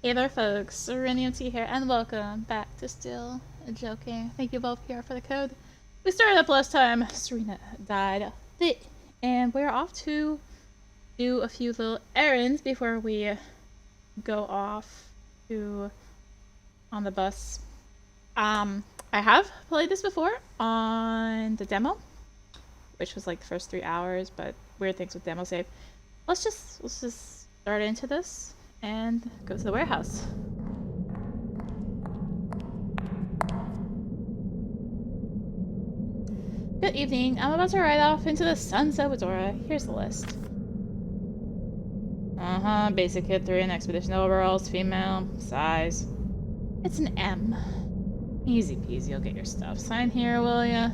Hey there folks, Serenium T here, and welcome back to Still Joking. Thank you both here for the code. We started up last time, Serena died, and we're off to do a few little errands before we go off to on the bus. I have played this before on the demo, which was like the first 3 hours, but weird things with demo save. Let's just start into this and go to the warehouse. Good evening. I'm about to ride off into the sunset with Dora. Here's the list. Basic Kit 3 and Expedition overalls, female, size. It's an M. Easy peasy, you'll get your stuff. Sign here, will ya?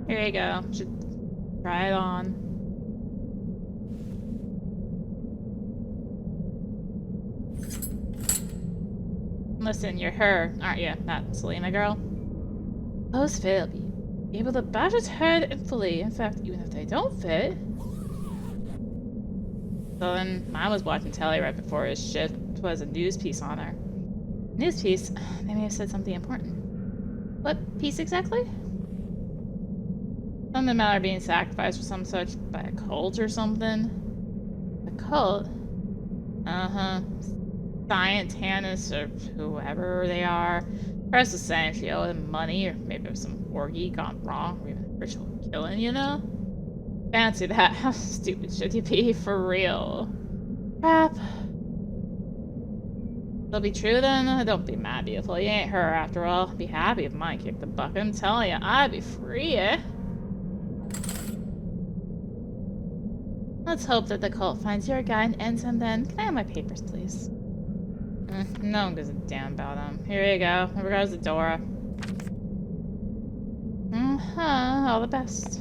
Here you go. Should try it on. Listen, you're her, aren't you? Not Selena girl. Clothes fit. Be able to bash its head and fully. In fact, even if they don't fit. So then, mine was watching telly right before his shift. Was a news piece on her. News piece? They may have said something important. What piece exactly? Something about her being sacrificed or some such by a cult or something. A cult? Scientanists or whoever they are. Press was saying she owed him money, or maybe it was some orgy gone wrong, or even ritual killing, you know? Fancy that. How stupid should you be? For real. Crap. It'll be true then? Don't be mad, beautiful. You ain't her after all. Be happy if mine kicked the bucket. I'm telling you, I'd be free, eh? Let's hope that the cult finds your guy and ends him then. Can I have my papers, please? No one gives a damn about him. Here you go. In regards to Dora. All the best.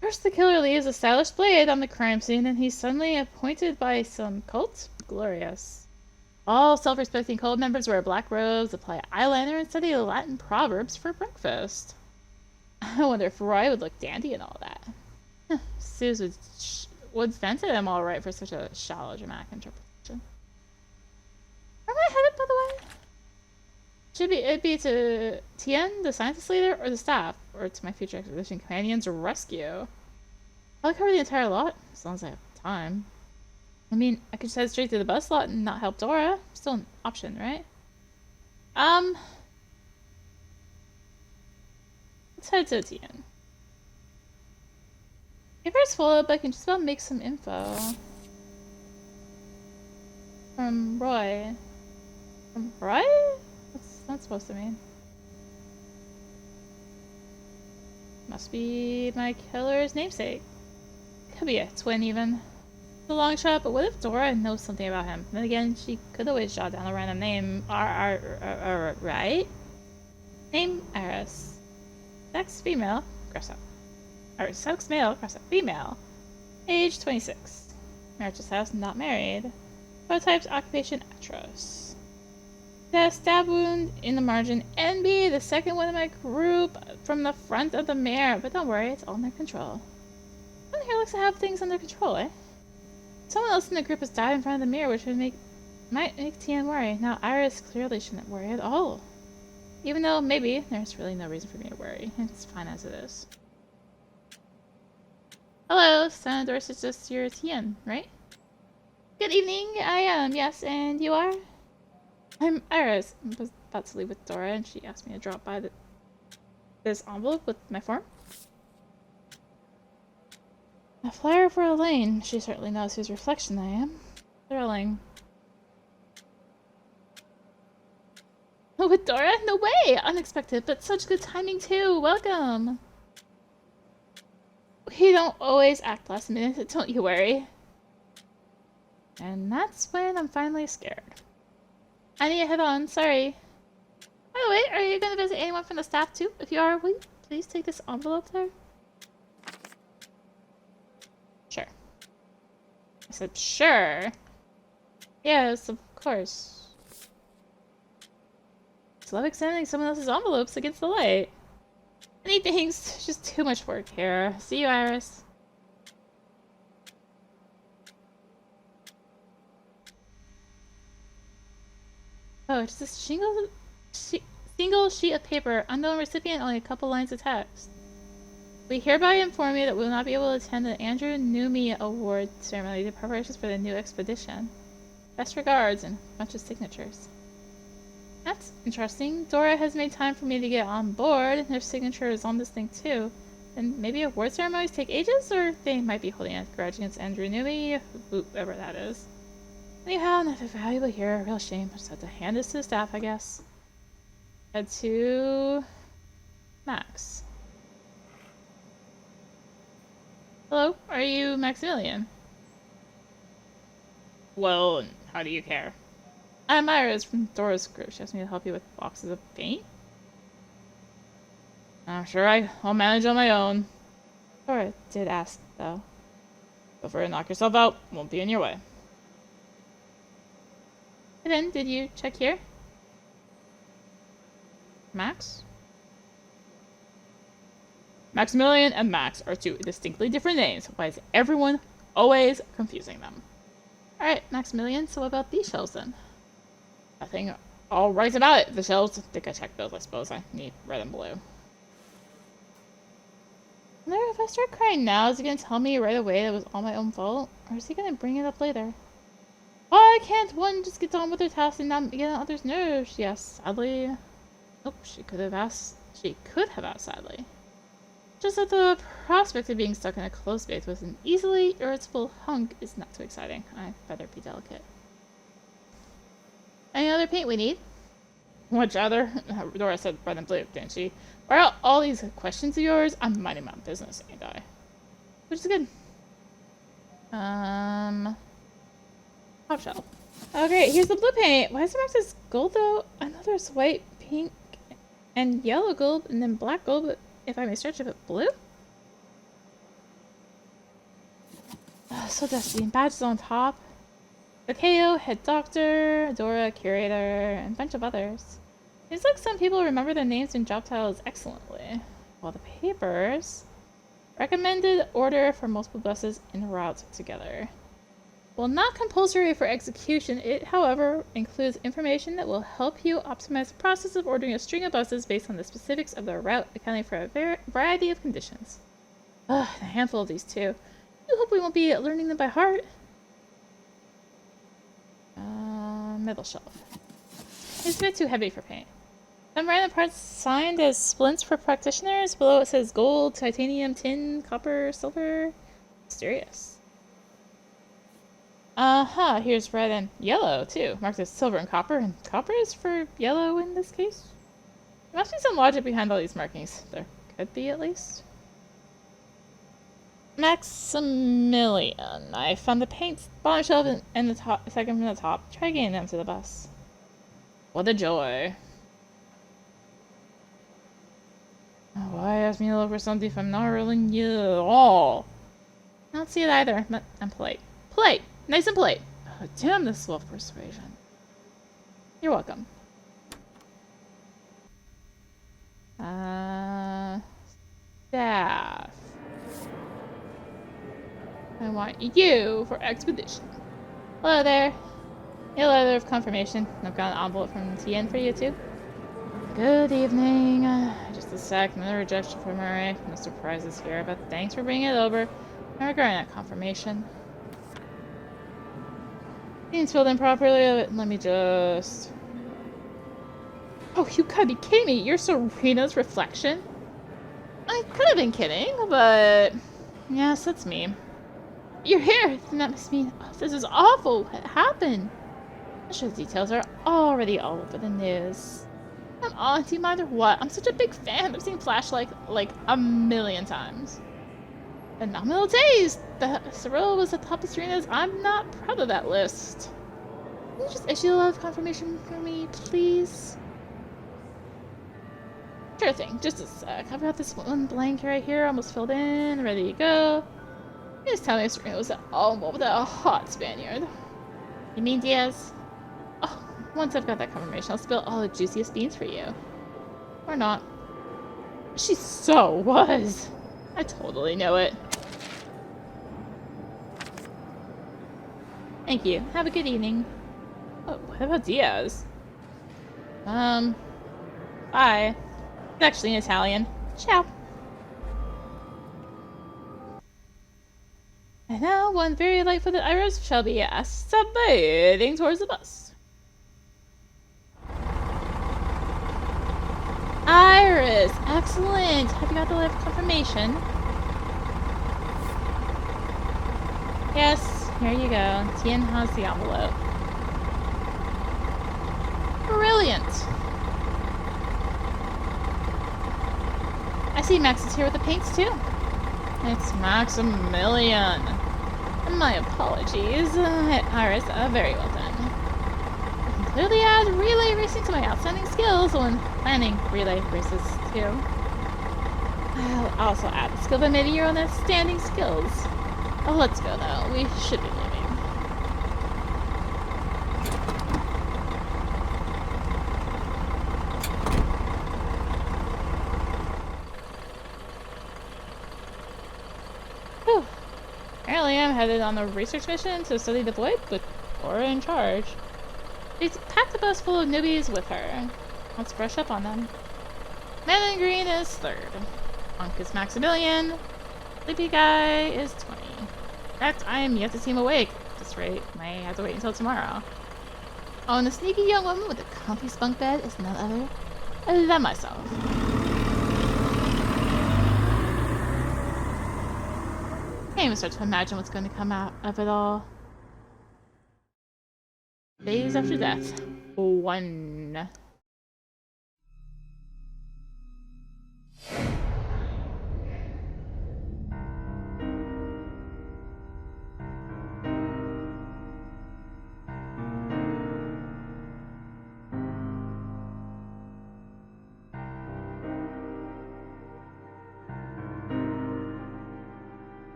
First, the killer leaves a stylish blade on the crime scene, and he's suddenly appointed by some cult? Glorious. All self-respecting cult members wear black robes, apply eyeliner, and study Latin proverbs for breakfast. I wonder if Roy would look dandy and all that. Suze would vent at him all right for such a shallow, dramatic interpretation. Where am I headed, by the way? Should it be to Tien, the scientist leader, or the staff, or to my future expedition companions or rescue? I'll cover the entire lot, as long as I have time. I mean, I could just head straight to the bus lot and not help Dora. Still an option, right? Let's head to Tien. Paper's full up, I can just about make some info. From Roy. From Roy? What's that supposed to mean? Must be my killer's namesake. Could be a twin, even. It's a long shot, but what if Dora knows something about him? Then again, she could always jot down a random name. Right? Name Iris. Sex female. Cross out. Or sex male. Cross out. Female. Age 26. Marital status not married. Prototypes occupation actress. The stab wound in the margin. NB, the second one in my group, from the front of the mirror. But don't worry, it's all under control. Someone here looks to have things under control, eh? Someone else in the group has died in front of the mirror, which might make Tien worry. Now Iris clearly shouldn't worry at all. Even though maybe there's really no reason for me to worry. It's fine as it is. Hello, Senator Sister Tien, right? Good evening, I am, yes, and you are? I'm Iris. I was about to leave with Dora, and she asked me to drop by this envelope with my form. A flyer for Elaine. She certainly knows whose reflection I am. Thrilling. With Dora? No way! Unexpected, but such good timing too. Welcome! We don't always act last minute, don't you worry. And that's when I'm finally scared. I need to head on, sorry. By the way, are you going to visit anyone from the staff too? If you are, will you please take this envelope there? I said, sure. Yes, of course. I love examining someone else's envelopes against the light. Anything's just too much work here. See you, Iris. Oh, just a single sheet of paper. Unknown recipient, only a couple lines of text. We hereby inform you that we will not be able to attend the Andrew Numi Award ceremony. The preparations for the new expedition. Best regards, and a bunch of signatures. That's interesting. Dora has made time for me to get on board. Their signature is on this thing too. And maybe award ceremonies take ages, or they might be holding a grudge against Andrew Numi, whoever that is. Anyhow, nothing valuable here. Real shame. I just have to hand this to the staff, I guess. Head to Max. Hello, are you Maximilian? Well, how do you care? I'm Iris from Dora's group. She asked me to help you with boxes of paint. I'm sure I'll manage on my own. Dora did ask, though. Go for it and knock yourself out. Won't be in your way. And then, did you check here? Max? Maximilian and Max are two distinctly different names. Why is everyone always confusing them? Alright, Maximilian, so what about these shelves then? Nothing all right about it. The shelves, I think I checked those, I suppose. I need red and blue. I wonder if I start crying now, is he gonna tell me right away that it was all my own fault? Or is he gonna bring it up later? Why can't one just get on with their task and not get on others' nerves? Yes, sadly. Nope, she could have asked sadly. Just that the prospect of being stuck in a closed space with an easily irritable hunk is not too exciting. I'd better be delicate. Any other paint we need? Which other? Dora said red and blue, didn't she? Why are all these questions of yours? I'm minding my own business, ain't I? Which is good. Top shelf. Oh great, here's the blue paint. Why is there marked as gold though? I know there's white, pink, and yellow gold, and then black gold, but if I may stretch it, blue? Oh, so dusty. And badges on top. Akeo, head doctor, Dora, curator, and a bunch of others. Seems like some people remember their names and job titles excellently. While the papers... Recommended order for multiple buses en route together. While not compulsory for execution, it, however, includes information that will help you optimize the process of ordering a string of buses based on the specifics of the route, accounting for a variety of conditions. Ugh, a handful of these too. I hope we won't be learning them by heart. Middle shelf. It's a bit too heavy for paint. Some random parts signed as splints for practitioners. Below it says gold, titanium, tin, copper, silver. Mysterious. Here's red and yellow, too. Marked as silver and copper is for yellow in this case? There must be some logic behind all these markings. There could be, at least. Maximilian. I found the paints bottom shelf and the top, second from the top. Try getting them to the bus. What a joy. Why ask me to look for something if I'm not rolling you at all? I don't see it either, but I'm polite. Polite! Nice and polite. Oh, damn this self-persuasion. You're welcome. Staff. I want you for expedition. Hello there. A letter of confirmation. I've got an envelope from TN for you too. Good evening. Just a sec. Another rejection from Murray. No surprises here, but thanks for bringing it over. I'm regarding that confirmation. Things filled in properly. Let me just... Oh, you gotta be kidding me. You're Serena's reflection? I could have been kidding, but... Yes, that's me. You're here! That must mean... Oh, this is awful! What happened? I'm sure the details are already all over the news. I'm on to you, matter what. I'm such a big fan. I've seen Flashlight like a million times. Phenomenal taste! The Cyril was the top of Serena's. I'm not proud of that list. Can you just issue a love confirmation for me, please? Sure thing. Just a sec. I've got this one blank right here, almost filled in, ready to go. This time Serena was all involved with a hot Spaniard. You mean Diaz? Oh, once I've got that confirmation, I'll spill all the juiciest beans for you. Or not. She so was. I totally know it. Thank you. Have a good evening. Oh, what about Diaz? Bye. It's actually in Italian. Ciao. And now one very light-footed Iris shall be submitting towards the bus. Iris! Excellent! Have you got the live confirmation? Yes, here you go. Tien has the envelope. Brilliant! I see Max is here with the paints too. It's Maximilian. My apologies. Iris, very well done. I can clearly add relay racing to my outstanding skills when planning relay races too. I'll also add the skill by making your own outstanding skills. Oh, let's go though. We should be leaving. Whew. Apparently I'm headed on a research mission to study the void with Cora in charge. She's packed a bus full of newbies with her. Let's brush up on them. Man in green is 3rd. Monk is Maximilian. Sleepy guy is 20. In fact, I am yet to see him awake. At this rate, may have to wait until tomorrow. Oh, and the sneaky young woman with the comfy spunk bed is none other than myself. Can't even start to imagine what's going to come out of it all. Days after death. 1.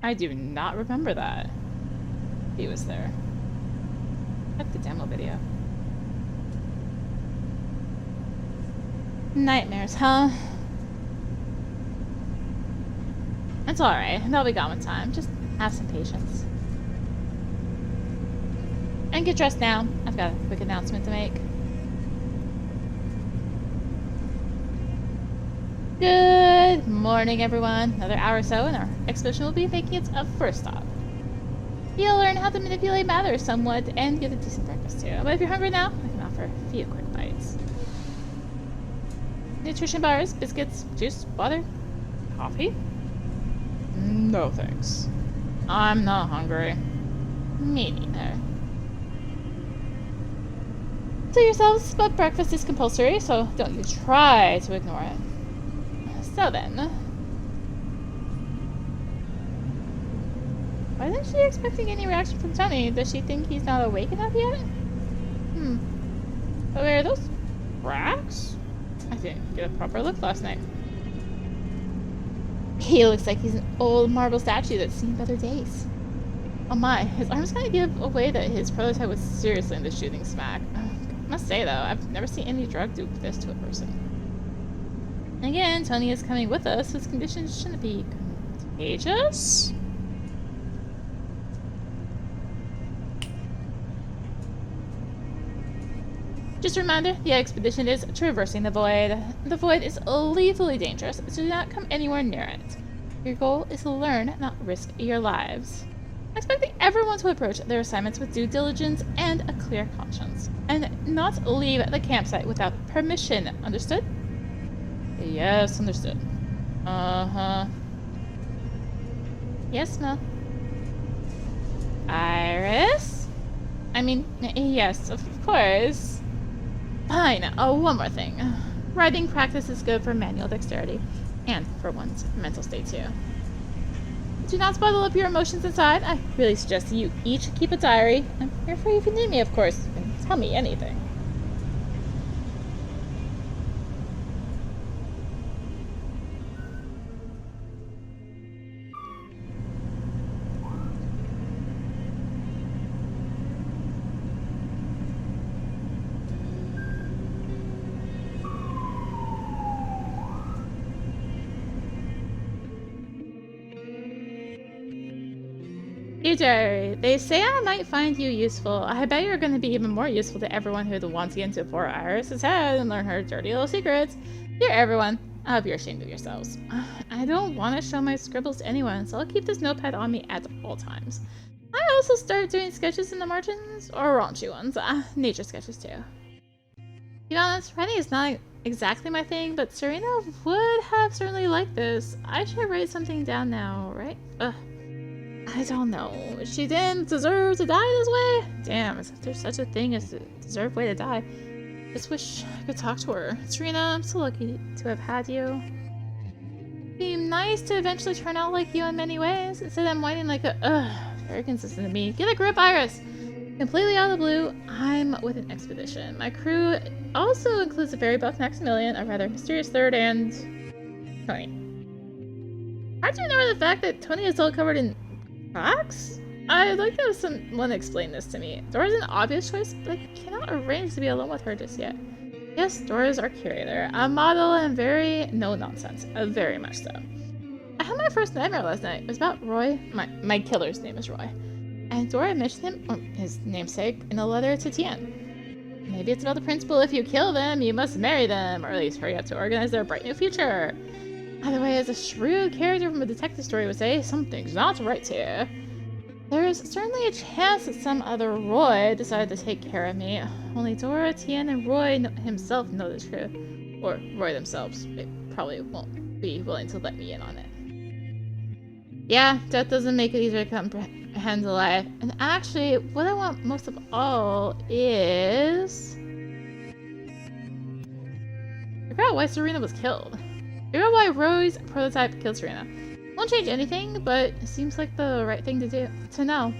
I do not remember that. He was there. Check the demo video. Nightmares, huh? It's alright. They'll be gone with time. Just have some patience. And get dressed now. I've got a quick announcement to make. Good morning, everyone. Another hour or so, and our expedition will be making its first stop. You'll learn how to manipulate matter somewhat and get a decent breakfast too. But if you're hungry now, I can offer a few quick bites. Nutrition bars, biscuits, juice, water, coffee? No thanks. I'm not hungry. Me neither. To yourselves, but breakfast is compulsory, so don't you try to ignore it. So then, why isn't she expecting any reaction from Tony? Does she think he's not awake enough yet? But where are those cracks? I didn't get a proper look last night. He looks like he's an old marble statue that's seen better days. Oh my, his arms kind of give away that his prototype was seriously into shooting smack. I must say though, I've never seen any drug do this to a person. Again, Tony is coming with us. His conditions shouldn't be contagious. Just a reminder, the expedition is traversing the void. The void is lethally dangerous, so do not come anywhere near it. Your goal is to learn, not risk your lives. I'm expecting everyone to approach their assignments with due diligence and a clear conscience, and not leave the campsite without permission. Understood? Yes, understood. Uh-huh. Yes, Mel. Iris? I mean, yes, of course. Fine. Oh, one more thing. Riding practice is good for manual dexterity, and for one's mental state, too. do not bottle up your emotions inside. I really suggest you each keep a diary. I'm here for you if you need me, of course. You can tell me anything. Dear Diary, they say I might find you useful. I bet you're going to be even more useful to everyone who wants to get into poor Iris's head and learn her dirty little secrets. Dear everyone, I hope you're ashamed of yourselves. I don't want to show my scribbles to anyone, so I'll keep this notepad on me at all times. I also started doing sketches in the margins, or raunchy ones. Nature sketches too. To be honest, writing is not exactly my thing, but Serena would have certainly liked this. I should write something down now, right? I don't know. She didn't deserve to die this way? Damn, as if there's such a thing as a deserved way to die. Just wish I could talk to her. Serena, I'm so lucky to have had you. It'd be nice to eventually turn out like you in many ways, instead of whining like very consistent to me. Get a grip, Iris! Completely out of the blue, I'm with an expedition. My crew also includes a very buff Maximilian, a rather mysterious third, and Tony. How'd you know the fact that Tony is all covered in Fox? I'd like to have someone explain this to me. Dora's an obvious choice, but I cannot arrange to be alone with her just yet. Yes, Dora's our curator. A model and very no-nonsense. Very much so. I had my first nightmare last night. It was about Roy. My killer's name is Roy. And Dora mentioned him, or his namesake, in a letter to Tien. Maybe it's about the principle if you kill them, you must marry them, or at least hurry up to organize their bright new future. Either way, as a shrewd character from a detective story would say, something's not right here. There's certainly a chance that some other Roy decided to take care of me. Only Dora, Tien, and Roy himself know the truth. Or Roy themselves. They probably won't be willing to let me in on it. Yeah, death doesn't make it easier to comprehend life. And actually, what I want most of all is... figure out why Serena was killed. Figure out why Roy's prototype killed Serena. Won't change anything, but it seems like the right thing to do to know.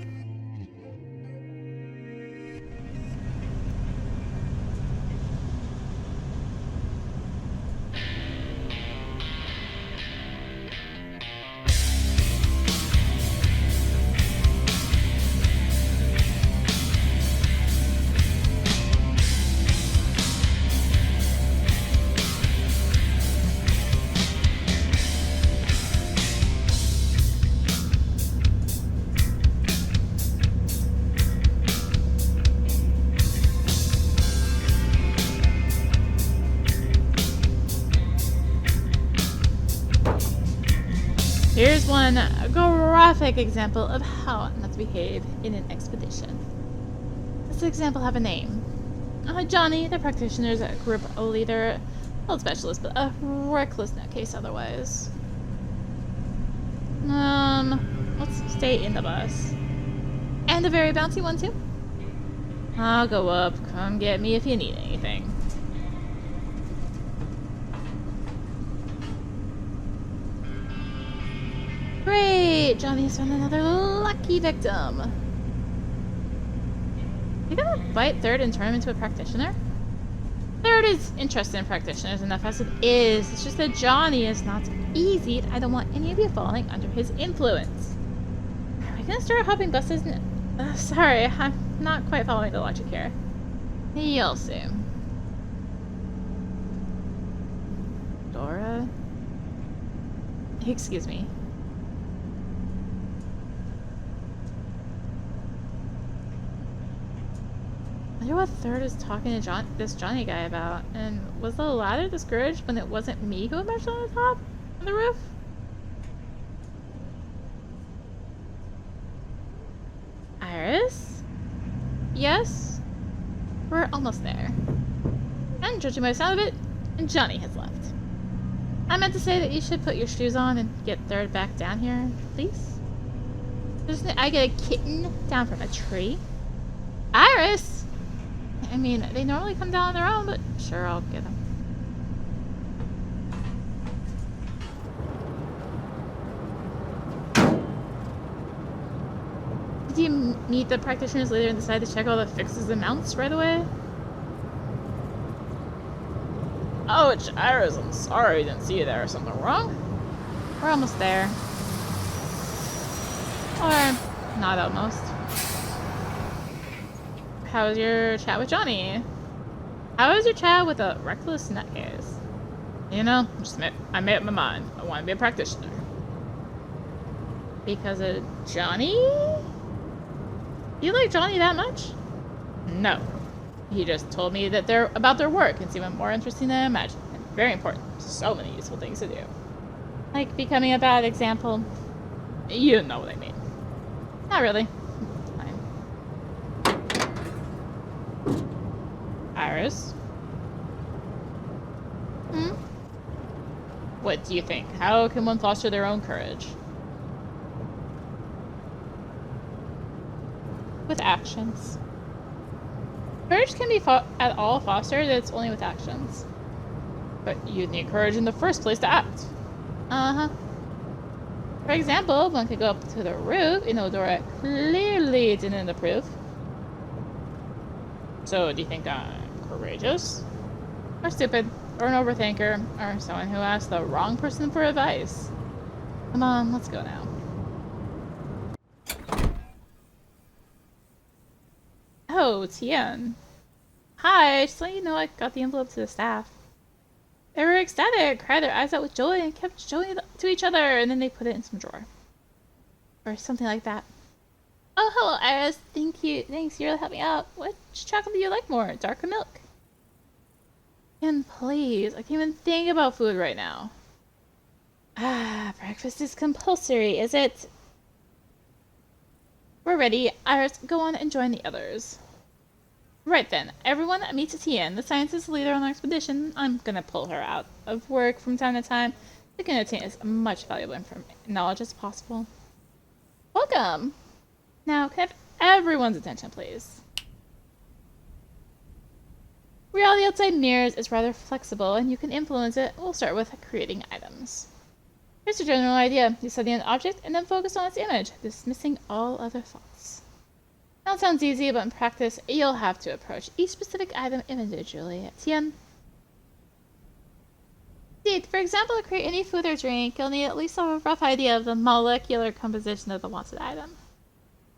Here's one graphic example of how not to behave in an expedition. Does the example have a name? Johnny, the practitioner's group leader, old specialist, but a reckless nutcase otherwise. Let's stay in the bus. And a very bouncy one too. I'll go up. Come get me if you need anything. Great! Johnny's found another lucky victim. You gonna bite Third and turn him into a practitioner? Third is interested in practitioners enough as it is. It's just that Johnny is not easy, and I don't want any of you falling under his influence. Are we gonna start hopping buses? Sorry, I'm not quite following the logic here. You'll see. Dora? Excuse me. I wonder what Third is talking to this Johnny guy about. And was the ladder discouraged when it wasn't me who emerged on the top of the roof? Iris? Yes? We're almost there. And judging by the sound of it, Johnny has left. I meant to say that you should put your shoes on and get Third back down here, please. Doesn't I get a kitten down from a tree? Iris! I mean, they normally come down on their own, but sure, I'll get them. Did you meet the practitioners later and decide to check all the fixes and mounts right away? Ouch, Iris, I'm sorry I didn't see you there. Something wrong? We're almost there. Or not almost. How was your chat with Johnny? How was your chat with a reckless nutcase? You know, I made up my mind. I want to be a practitioner. Because of Johnny? You like Johnny that much? No. He just told me that they're about their work and seemed more interesting than I imagined. And very important. So many useful things to do. Like becoming a bad example. You know what I mean. Not really. Fine. Iris? What do you think? How can one foster their own courage? With actions. Courage can be at all fostered, it's only with actions. But you'd need courage in the first place to act. Uh-huh. For example, one could go up to the roof, Dora clearly didn't approve. So, do you think I'm courageous? Or stupid? Or an overthinker? Or someone who asked the wrong person for advice? Come on, let's go now. Oh, Tian. Hi, just let you know I got the envelope to the staff. They were ecstatic, cried their eyes out with joy, and kept showing it to each other, and then they put it in some drawer. Or something like that. Oh, hello, Iris. Thank you. Thanks, you really helped me out. Which chocolate do you like more, dark or milk? And please, I can't even think about food right now. Breakfast is compulsory, is it? We're ready. Iris, go on and join the others. Right then, everyone meets Tian, the scientist leader on our expedition. I'm gonna pull her out of work from time to time. They can obtain as much valuable knowledge as possible. Welcome! Now, can I have everyone's attention, please? Reality outside mirrors is rather flexible, and you can influence it. We'll start with creating items. Here's a general idea. You study an object and then focus on its image, dismissing all other thoughts. Now it sounds easy, but in practice, you'll have to approach each specific item individually. Tian? Indeed, for example, to create any food or drink, you'll need at least a rough idea of the molecular composition of the wanted item.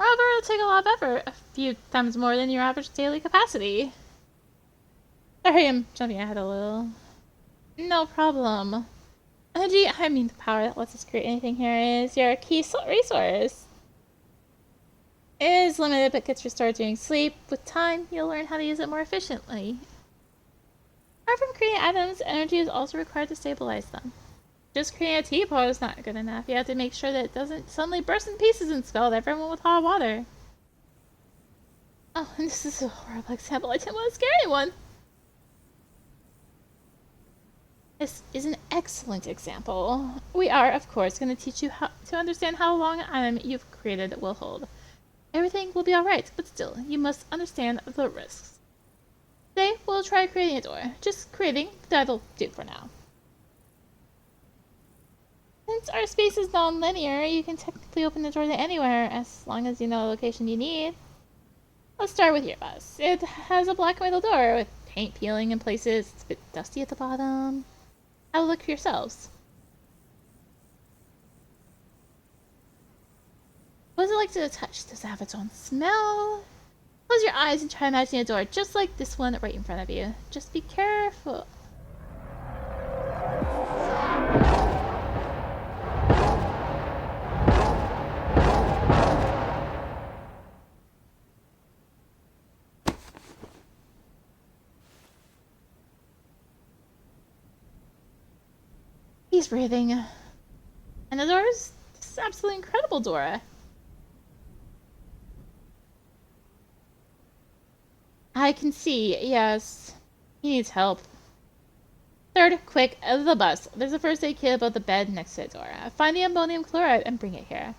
However, it'll take a lot of effort, a few times more than your average daily capacity. Sorry, I'm jumping ahead a little. No problem. Energy, I mean the power that lets us create anything here, is your key resource. It is limited but gets restored during sleep. With time, you'll learn how to use it more efficiently. Apart from creating items, energy is also required to stabilize them. Just creating a teapot is not good enough. You have to make sure that it doesn't suddenly burst in pieces and scald everyone with hot water. Oh, and this is a horrible example. I didn't want to scare anyone. This is an excellent example. We are, of course, going to teach you how to understand how long an item you've created will hold. Everything will be alright, but still, you must understand the risks. Today, we'll try creating a door. Just creating, that'll do for now. Since our space is non-linear, you can technically open the door to anywhere, as long as you know the location you need. Let's start with your bus. It has a black metal door with paint peeling in places. It's a bit dusty at the bottom. Have a look for yourselves. What is it like to touch? Does it have its own smell? Close your eyes and try imagining a door just like this one right in front of you. Just be careful. He's breathing. And the door is absolutely incredible, Dora. I can see, yes. He needs help. Third, quick, out of the bus. There's a first aid kit above the bed next to the door. Find the ammonium chloride and bring it here.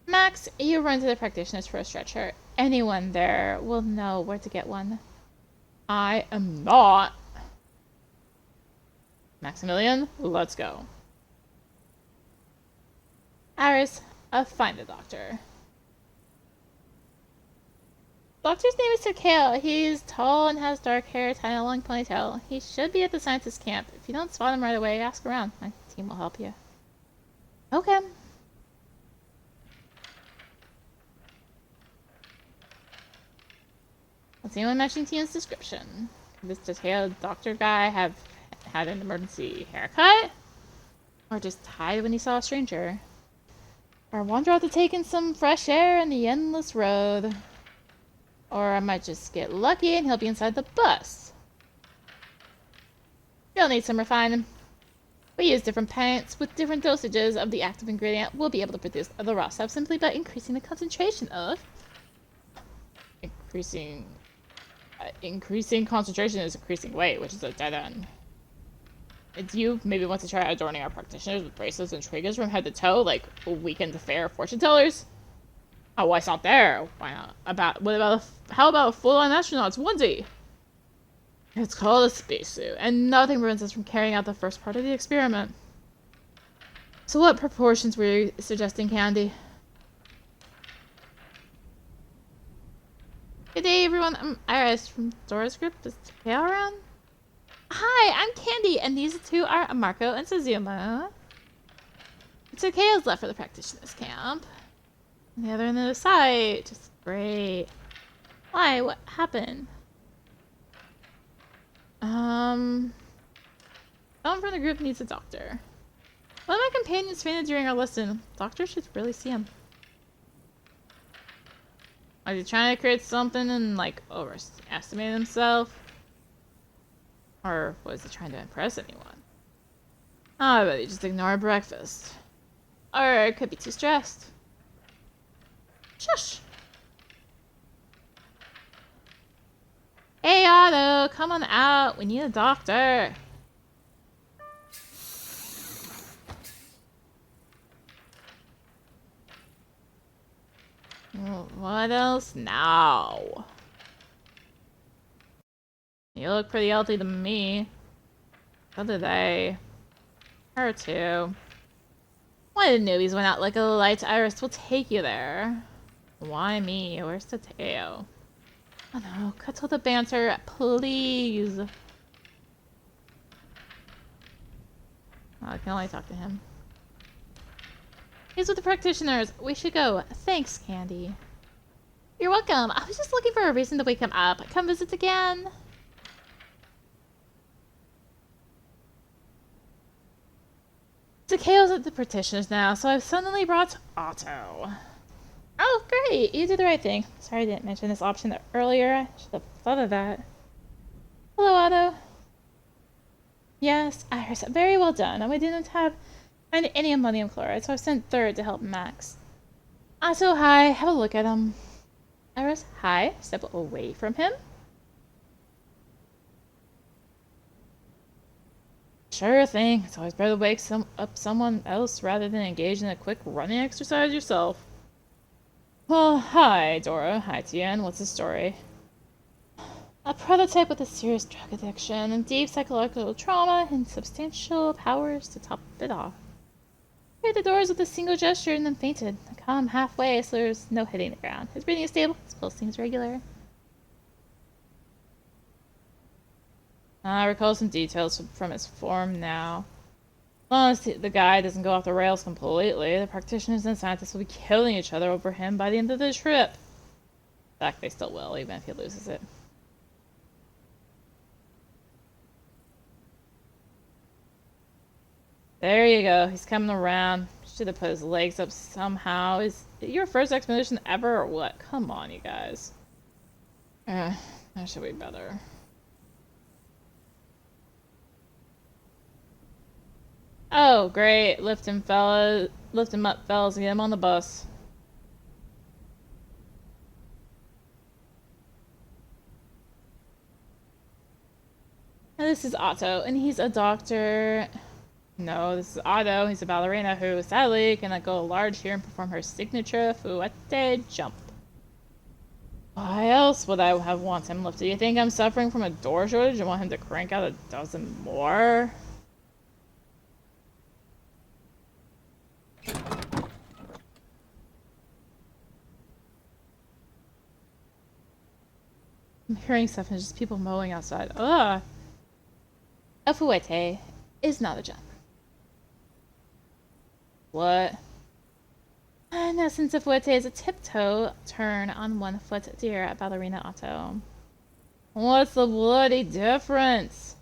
Max, you run to the practitioners for a stretcher. Anyone there will know where to get one. I am not. Maximilian, let's go. Iris, find the doctor. Doctor's name is Takeo. He's tall and has dark hair tied in a long ponytail. He should be at the scientist camp. If you don't spot him right away, ask around. My team will help you. Okay. Does anyone mention Tina's description? Could this detailed doctor guy have had an emergency haircut? Or just hide when he saw a stranger? Or wander out to take in some fresh air in the endless road? Or I might just get lucky and he'll be inside the bus. You'll need some refining. We use different paints with different dosages of the active ingredient. We'll be able to produce the raw stuff simply by increasing the concentration of... Increasing concentration is increasing weight, which is a dead end. Do you maybe want to try adorning our practitioners with bracelets and trinkets from head to toe, like weekend fair fortune tellers? Oh, why it's not there? Why not? How about a full-on astronaut's onesie? It's called a spacesuit, and nothing prevents us from carrying out the first part of the experiment. So what proportions were you suggesting, Candy? Good day, everyone. I'm Iris from Dora's group. Is Takeo around? Hi, I'm Candy, and these two are Marco and Suzumo. Takeo's left for the practitioners camp. And the other end of the site. Just great. Why? What happened? Someone from the group needs a doctor. One of my companions fainted during our lesson. Doctor should really see him. Was he trying to create something and, like, overestimate himself? Or was he trying to impress anyone? Oh, I bet he just ignored breakfast. Or it could be too stressed. Shush! Hey, Otto, come on out. We need a doctor. What else now? You look pretty healthy to me. So do they. Her too. One of the newbies went out like a light. Iris will take you there. Why me? Where's Takeo? Oh no, cut all the banter, please. Oh, I can only talk to him. He's with the practitioners. We should go. Thanks, Candy. You're welcome. I was just looking for a reason to wake him up. Come visit again. Takeo's at the practitioners now, so I've suddenly brought Otto. Oh, great. You did the right thing. Sorry I didn't mention this option earlier. I should have thought of that. Hello, Otto. Yes, Iris. Very well done. And we didn't find any ammonium chloride, so I've sent Third to help Max. Otto, hi. Have a look at him. Iris, hi. Step away from him. Sure thing. It's always better to wake up someone else rather than engage in a quick running exercise yourself. Well, hi, Dora. Hi, Tien. What's the story? A prototype with a serious drug addiction and deep psychological trauma and substantial powers to top it off. Cleared the doors with a single gesture and then fainted. I caught him halfway, so there's no hitting the ground. His breathing is stable. His pulse seems regular. I recall some details from his form now. As long as the guy doesn't go off the rails completely, the practitioners and scientists will be killing each other over him by the end of the trip. In fact, they still will, even if he loses it. There you go. He's coming around. Should have put his legs up somehow. Is it your first expedition ever or what? Come on, you guys. That should be better. Oh, great. Lift him up, fellas, and get him on the bus. Now, this is Otto, and he's a doctor. No, this is Otto. He's a ballerina who, sadly, cannot go large here and perform her signature fouette jump. Why else would I have want him lifted? Do you think I'm suffering from a door shortage and want him to crank out a dozen more? I'm hearing stuff and just people mowing outside. Ugh. A fouette is not a jump. What? In essence, a fouette is a tiptoe turn on one foot deer at ballerina auto. What's the bloody difference?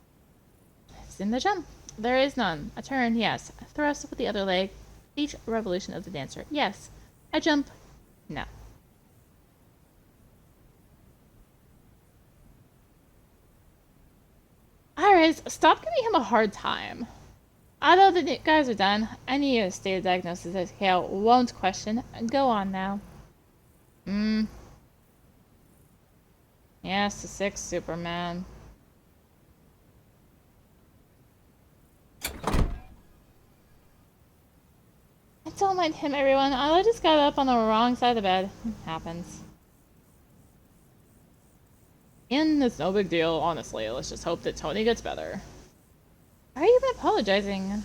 It's in the jump. There is none. A turn, yes. A thrust with the other leg. Each revolution of the dancer, yes. A jump, no. Iris, stop giving him a hard time. Although the guys are done, I need a stated diagnosis that Hale won't question. Go on now. Yes, the 6th Superman. Don't mind him, everyone. I just got up on the wrong side of the bed. It happens. And it's no big deal, honestly. Let's just hope that Tony gets better. Why are you even apologizing?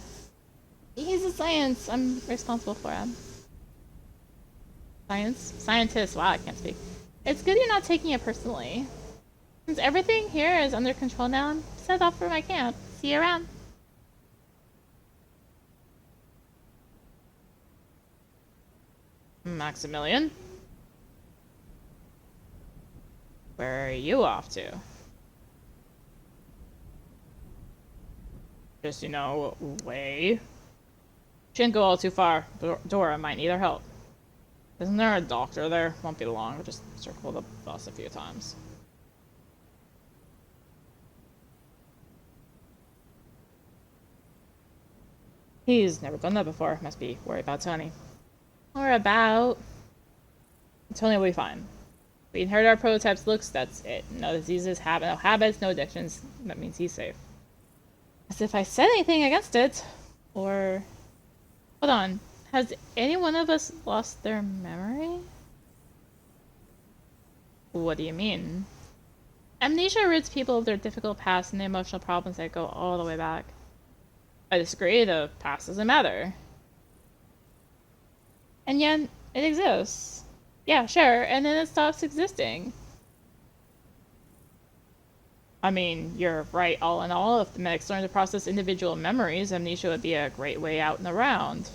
He's a science. I'm responsible for him. Scientist. Wow, I can't speak. It's good you're not taking it personally. Since everything here is under control now, I'm set off for my camp. See you around. Maximilian? Where are you off to? Just, way. Shouldn't go all too far. Dora might need our help. Isn't there a doctor there? Won't be long. We'll just circle the bus a few times. He's never done that before. Must be worried about Tony. Or about... Tony will be fine. We inherit our prototype's looks, that's it. No diseases, no habits, no addictions. That means he's safe. As if I said anything against it. Or... Hold on. Has any one of us lost their memory? What do you mean? Amnesia rids people of their difficult past and the emotional problems that go all the way back. I disagree, the past doesn't matter. And yet, it exists. Yeah, sure, and then it stops existing. I mean, you're right all in all. If the medics learn to process individual memories, amnesia would be a great way out and around.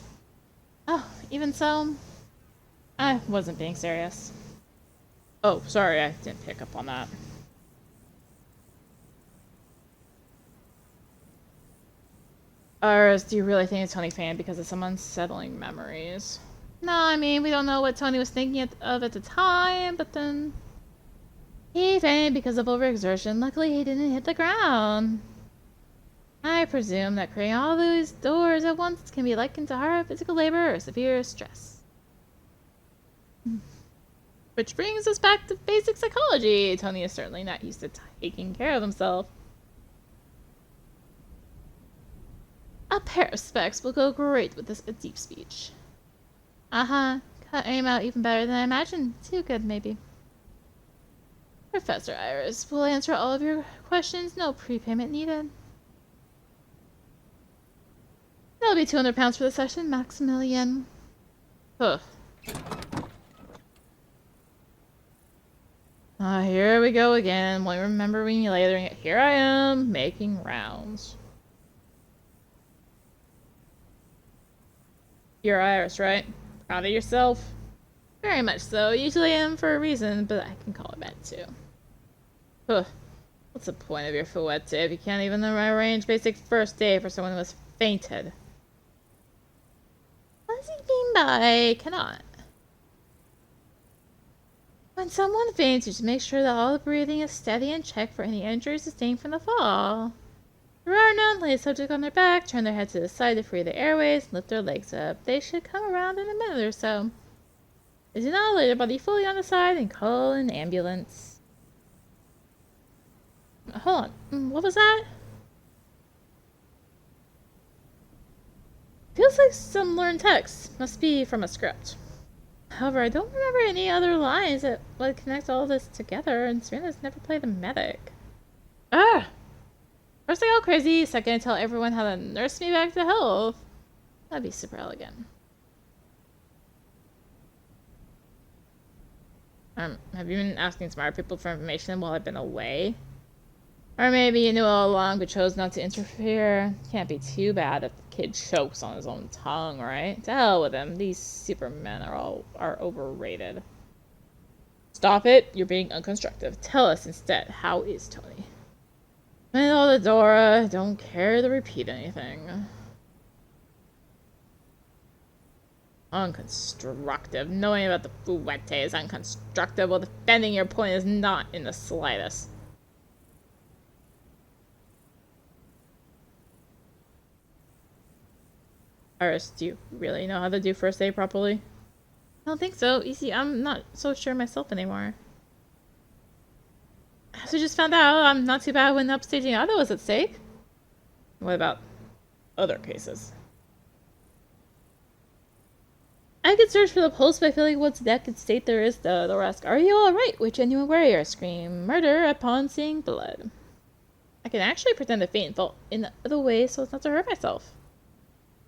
Oh, even so, I wasn't being serious. Oh, sorry, I didn't pick up on that. Or do you really think it's Tony fan because of some unsettling memories? No, I mean, we don't know what Tony was thinking of at the time, but then... He fainted because of overexertion. Luckily, he didn't hit the ground. I presume that creating all these doors at once can be likened to hard physical labor or severe stress. Which brings us back to basic psychology. Tony is certainly not used to taking care of himself. A pair of specs will go great with this deep speech. Uh-huh. Cut aim out even better than I imagined. Too good, maybe. Professor Iris will answer all of your questions. No prepayment needed. That'll be £200 for the session, Maximilian. Ugh. Here we go again. Won't remember me later. Here I am, making rounds. You're Iris, right? Proud of yourself? Very much so. Usually I am for a reason, but I can call it bad too. Ugh. What's the point of your fouette if you can't even arrange basic first aid for someone who has fainted? What does he mean by cannot? When someone faints, you should make sure that all the breathing is steady and check for any injuries sustained from the fall. There are none. Lay the subject on their back, turn their head to the side to free the airways, and lift their legs up. They should come around in a minute or so. If you not lay their body fully on the side and call an ambulance. Hold on. What was that? Feels like some learned text. Must be from a script. However, I don't remember any other lines that would connect all this together, and Serena's never played a medic. Ah! First I go crazy, second I tell everyone how to nurse me back to health. That'd be super elegant. Have you been asking smart people for information while I've been away? Or maybe you knew all along but chose not to interfere? Can't be too bad if the kid chokes on his own tongue, right? To hell with him. These supermen are overrated. Stop it. You're being unconstructive. Tell us instead, how is Tony? Well, Dora, don't care to repeat anything. Unconstructive. Knowing about the Fuete is unconstructive, while defending your point is not in the slightest. Iris, do you really know how to do first aid properly? I don't think so. You see, I'm not so sure myself anymore. As we just found out, I'm not too bad when upstaging Otto was at stake. What about other cases? I could search for the pulse by feeling what deck and state there is, though. They'll ask, are you alright? With genuine warrior scream murder upon seeing blood. I can actually pretend to faint fall in other ways so as not to hurt myself.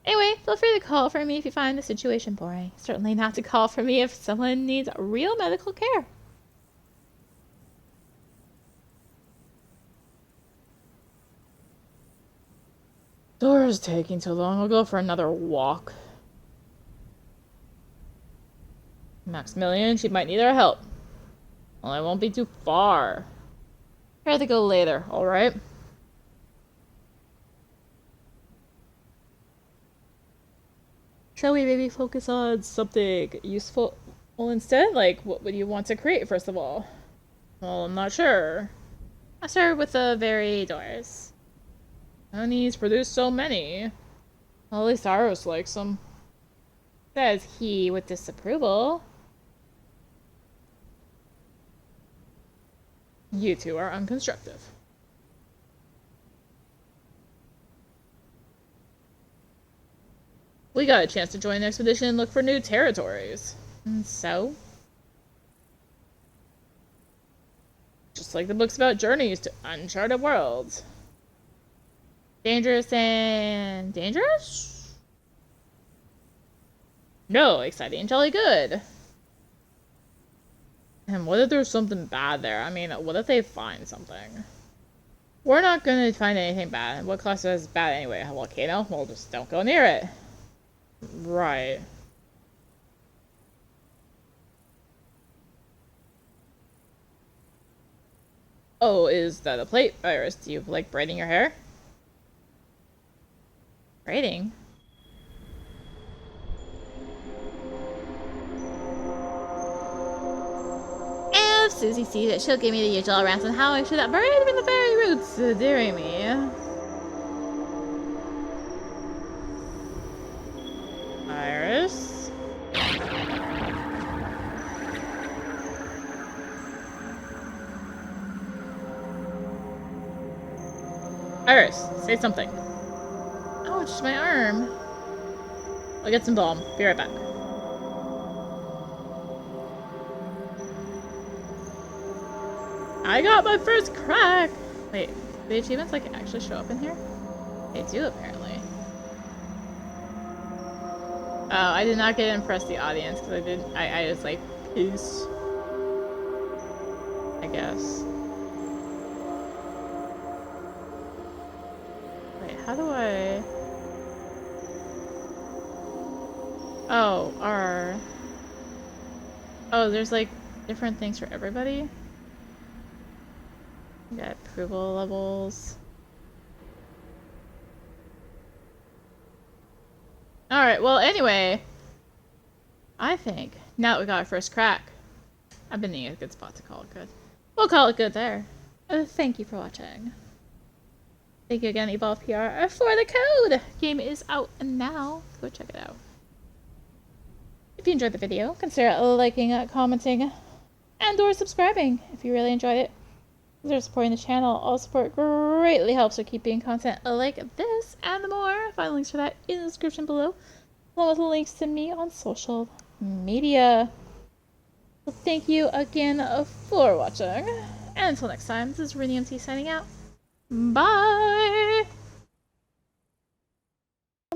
Anyway, feel free to call for me if you find the situation boring. Certainly not to call for me if someone needs real medical care. Dora's taking too long. I'll go for another walk. Maximilian, she might need our help. Well, I won't be too far. Try to go later, alright? Shall we maybe focus on something useful instead? Like, what would you want to create, first of all? Well, I'm not sure. I'll start with the very doors. Honey's produced so many. Well, at least Aros likes them. Says he with disapproval. You two are unconstructive. We got a chance to join an expedition and look for new territories. And so? Just like the books about journeys to uncharted worlds. Dangerous and dangerous? No, exciting and jolly good. And what if there's something bad there? I mean, what if they find something? We're not gonna find anything bad. What classifies as bad anyway? A volcano? Well, just don't go near it. Right. Oh, is that a plate? Iris, do you like braiding your hair? Braiding? If Susie sees it, she'll give me the usual rants on how I should have buried in the very roots, dearing me. Iris? Iris, say something. Oh, it's just my arm. I'll get some balm. Be right back. I got my first crack! Wait, the achievements like actually show up in here? They do apparently. Oh, I did not get to impress the audience because I just like, peace. I guess. Wait, how do I... Oh, R. Oh, there's like different things for everybody? We got approval levels. Alright, well, anyway. I think, now that we got our first crack, I've been needing a good spot to call it good. We'll call it good there. Thank you for watching. Thank you again, Evolve PR, for the code! Game is out now. Go check it out. If you enjoyed the video, consider liking, commenting, and or subscribing if you really enjoyed it. Consider supporting the channel. All support greatly helps with keeping content like this and more. Find links for that in the description below, along with links to me on social media. Well, thank you again for watching. And until next time, this is RiniMT signing out. Bye!